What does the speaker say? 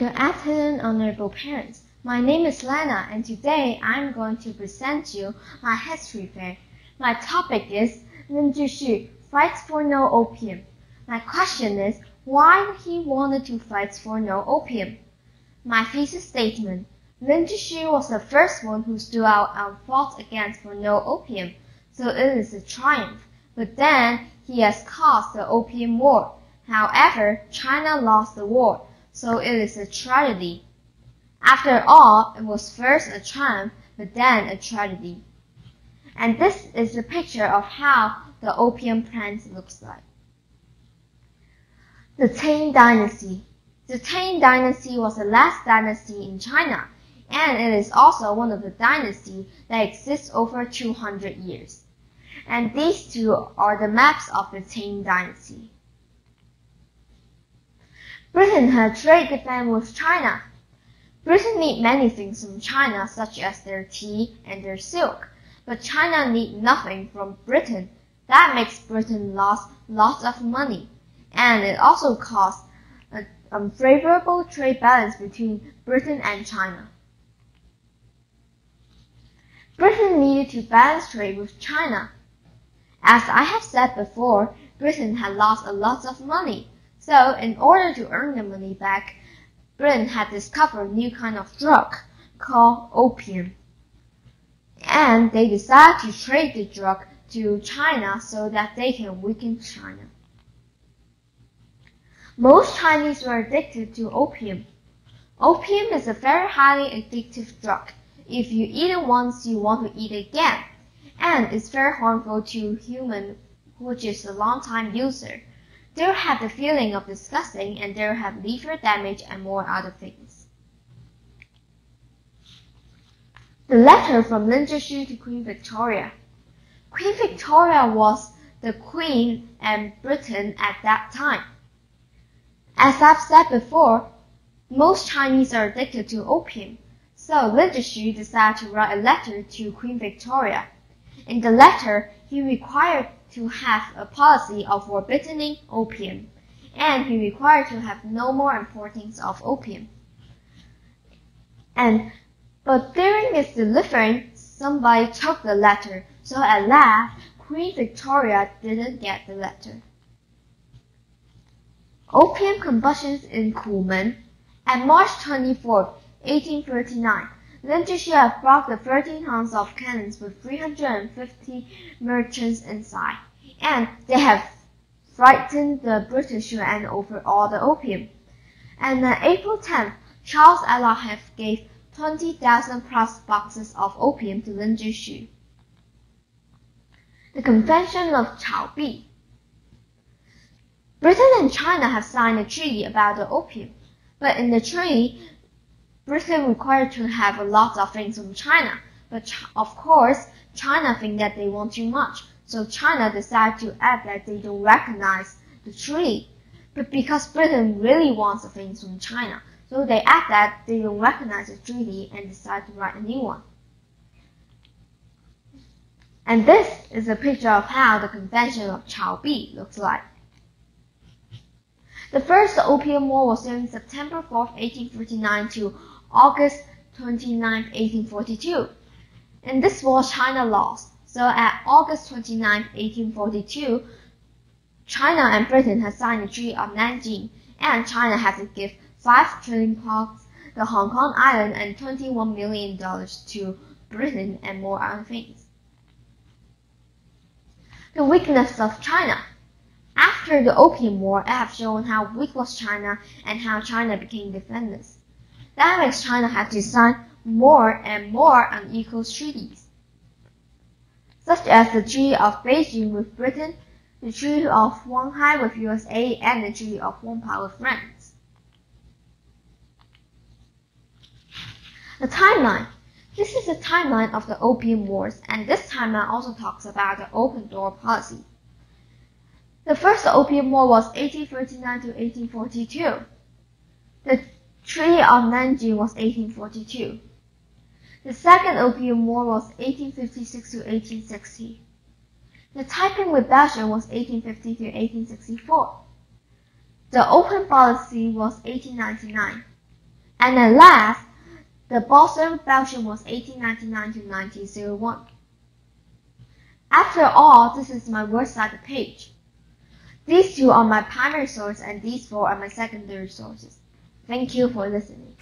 Good afternoon, honorable parents. My name is Lana, and today I'm going to present you my history fair. My topic is Lin Zhishu fights for no opium. My question is, why he wanted to fight for no opium? My thesis statement: Lin Zhishu was the first one who stood out and fought against for no opium, so it is a triumph. But then he has caused the Opium War. However, China lost the war, so it is a tragedy. After all, it was first a triumph, but then a tragedy. And this is a picture of how the opium plant looks like. The Tang Dynasty. The Tang Dynasty was the last dynasty in China, and it is also one of the dynasties that exists over 200 years. And these two are the maps of the Tang Dynasty. Britain had trade defense with China. Britain need many things from China, such as their tea and their silk, but China need nothing from Britain. That makes Britain lose lots of money, and it also caused an unfavorable trade balance between Britain and China. Britain needed to balance trade with China. As I have said before, Britain had lost a lot of money, so in order to earn the money back, Britain had discovered a new kind of drug called opium. And they decided to trade the drug to China so that they can weaken China. Most Chinese were addicted to opium. Opium is a very highly addictive drug. If you eat it once, you want to eat it again. And it's very harmful to humans, which is a long-time user. They'll have the feeling of disgusting, and they'll have liver damage and more other things. The letter from Lin Zhishu to Queen Victoria. Queen Victoria was the queen in Britain at that time. As I've said before, most Chinese are addicted to opium, so Lin Zhishu decided to write a letter to Queen Victoria. In the letter, he required to have a policy of forbidding opium, and he required to have no more importing of opium. But during its delivering, somebody took the letter, so at last, Queen Victoria didn't get the letter. Opium combustions in Kumen. On March 24, 1839, Lin Zhishu had brought the 13 tons of cannons with 350 merchants inside, and they have frightened the British and over all the opium. And on April 10th, Charles Ella gave 20,000 plus boxes of opium to Lin Zhishu. The Convention of Chaobi. Britain and China have signed a treaty about the opium, but in the treaty, Britain required to have a lot of things from China, but of course, China think that they want too much, so China decided to act that they don't recognize the treaty. But because Britain really wants the things from China, so they act that they don't recognize the treaty and decide to write a new one. And this is a picture of how the Convention of Chaobi looks like. The first Opium War was during September 4, 1849 to August 29, 1842. In this war, China lost. So at August 29, 1842, China and Britain had signed the Treaty of Nanjing, and China had to give 5 trillion pounds, the Hong Kong Island, and $21 million to Britain and more other things. The weakness of China. After the Opium War, I have shown how weak was China and how China became defenseless. That makes China have to sign more and more unequal treaties, such as the Treaty of Beijing with Britain, the Treaty of Shanghai with USA, and the Treaty of Wampa with France. The timeline. This is the timeline of the Opium Wars, and this timeline also talks about the open door policy. The first Opium War was 1839 to 1842. The Treaty of Nanjing was 1842. The second Opium War was 1856 to 1860. The Taiping Rebellion was 1850 to 1864. The open policy was 1899. And at last, the Boston version was 1899 to 1901. After all, this is my words cited page. These two are my primary sources and these four are my secondary sources. Thank you for listening.